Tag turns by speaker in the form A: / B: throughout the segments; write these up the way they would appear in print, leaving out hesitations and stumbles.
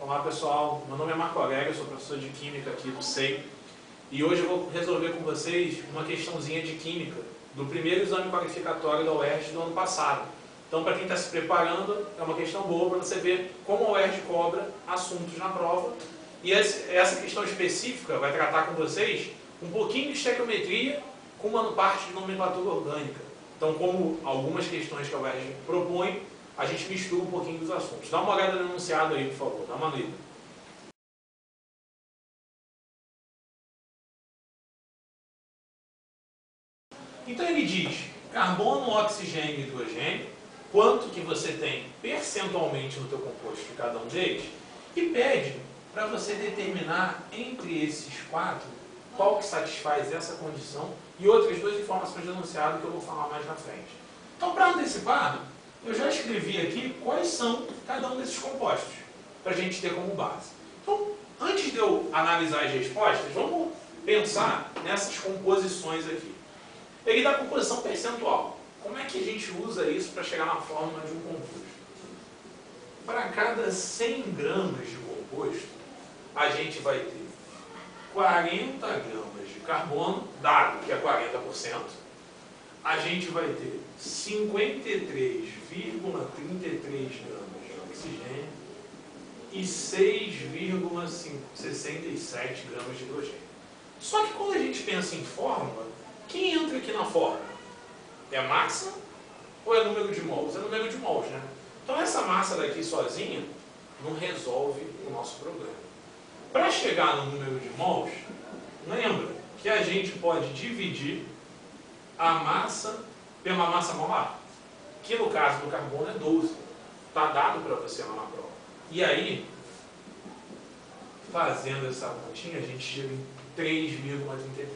A: Olá pessoal, meu nome é Marco Aurélio, eu sou professor de Química aqui do SEI e hoje eu vou resolver com vocês uma questãozinha de Química do primeiro exame qualificatório da UERJ do ano passado. Então, para quem está se preparando, é uma questão boa para você ver como a UERJ cobra assuntos na prova. E essa questão específica vai tratar com vocês um pouquinho de estequiometria com uma parte de nomenclatura orgânica. Então, como algumas questões que a UERJ propõe, a gente mistura um pouquinho dos assuntos. Dá uma olhada no enunciado aí, por favor. Dá uma lida. Então ele diz carbono, oxigênio e hidrogênio, quanto que você tem percentualmente no teu composto de cada um deles, e pede para você determinar entre esses quatro qual que satisfaz essa condição e outras duas informações de enunciado que eu vou falar mais na frente. Então, para antecipar, eu já escrevi aqui quais são cada um desses compostos, para a gente ter como base. Então, antes de eu analisar as respostas, vamos pensar nessas composições aqui. Ele dá composição percentual. Como é que a gente usa isso para chegar na fórmula de um composto? Para cada 100 gramas de composto, a gente vai ter 40 gramas de carbono, dado que é 40%, a gente vai ter 53,33 gramas de oxigênio e 6,67 gramas de hidrogênio. Só que quando a gente pensa em fórmula, quem entra aqui na fórmula? É massa ou é número de mols? É número de mols, né? Então essa massa daqui sozinha não resolve o nosso problema. Para chegar no número de mols, lembra que a gente pode dividir a massa pela massa molar, que no caso do carbono é 12. Está dado para você lá na prova. E aí, fazendo essa continha, a gente chega em 3,33.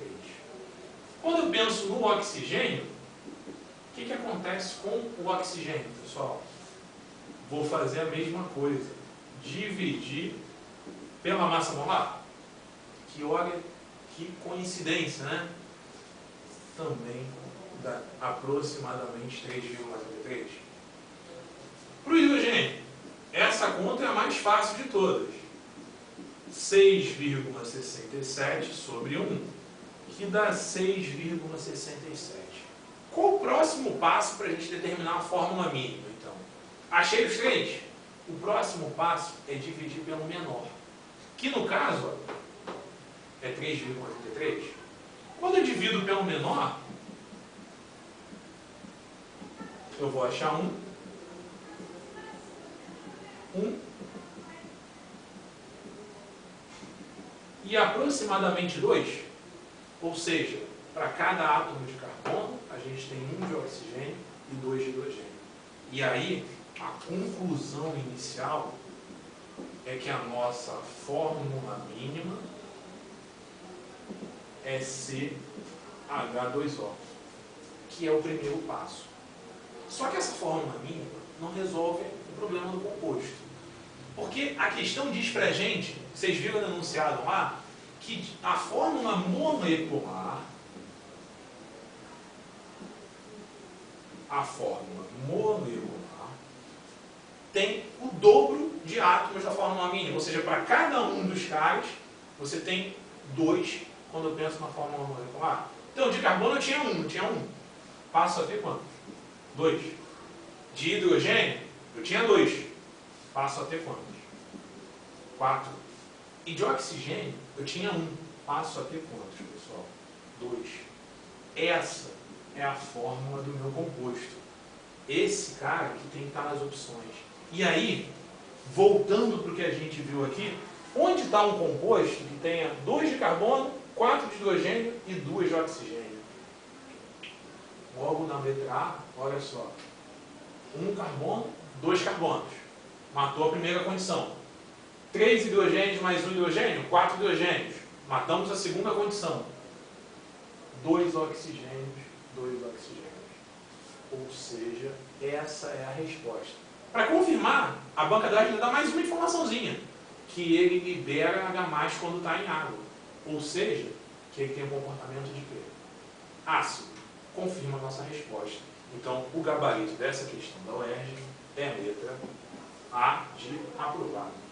A: Quando eu penso no oxigênio, o que acontece com o oxigênio, pessoal? Vou fazer a mesma coisa. Dividir pela massa molar. Que olha, que coincidência, né? Também dá aproximadamente 3,43. Para o hidrogênio, essa conta é a mais fácil de todas. 6,67 sobre 1, que dá 6,67. Qual o próximo passo para a gente determinar a fórmula mínima, então? Achei os três? O próximo passo é dividir pelo menor, que no caso é 3,83. Quando eu divido pelo menor, eu vou achar 1, e aproximadamente 2, ou seja, para cada átomo de carbono, a gente tem 1 de oxigênio e 2 de hidrogênio. E aí, a conclusão inicial é que a nossa fórmula mínima é CH2O, que é o primeiro passo. Só que essa fórmula mínima não resolve o problema do composto. Porque a questão diz pra gente, vocês viram no enunciado lá, que a fórmula molecular, tem o dobro de átomos da fórmula mínima. Ou seja, para cada um dos caras, você tem 2 quando eu penso na fórmula molecular. Então, de carbono eu tinha 1, Passo a ter quanto? 2. De hidrogênio, eu tinha 2. Passo a ter quantos? 4. E de oxigênio, eu tinha 1. Passo a ter quantos, pessoal? 2. Essa é a fórmula do meu composto. Esse cara que tem que estar nas opções. E aí, voltando para o que a gente viu aqui, onde está um composto que tenha 2 de carbono, 4 de hidrogênio e 2 de oxigênio? Logo na letra A, olha só. 1 carbono, 2 carbonos. Matou a primeira condição. 3 hidrogênios mais 1 hidrogênio, 4 hidrogênios. Matamos a segunda condição. 2 oxigênios, 2 oxigênios. Ou seja, essa é a resposta. Para confirmar, a banca de dados dá mais uma informaçãozinha. Que ele libera H+, quando está em água. Ou seja, que ele tem um comportamento de quê? Ácido. Confirma a nossa resposta. Então, o gabarito dessa questão da UERJ é a letra A de aprovado.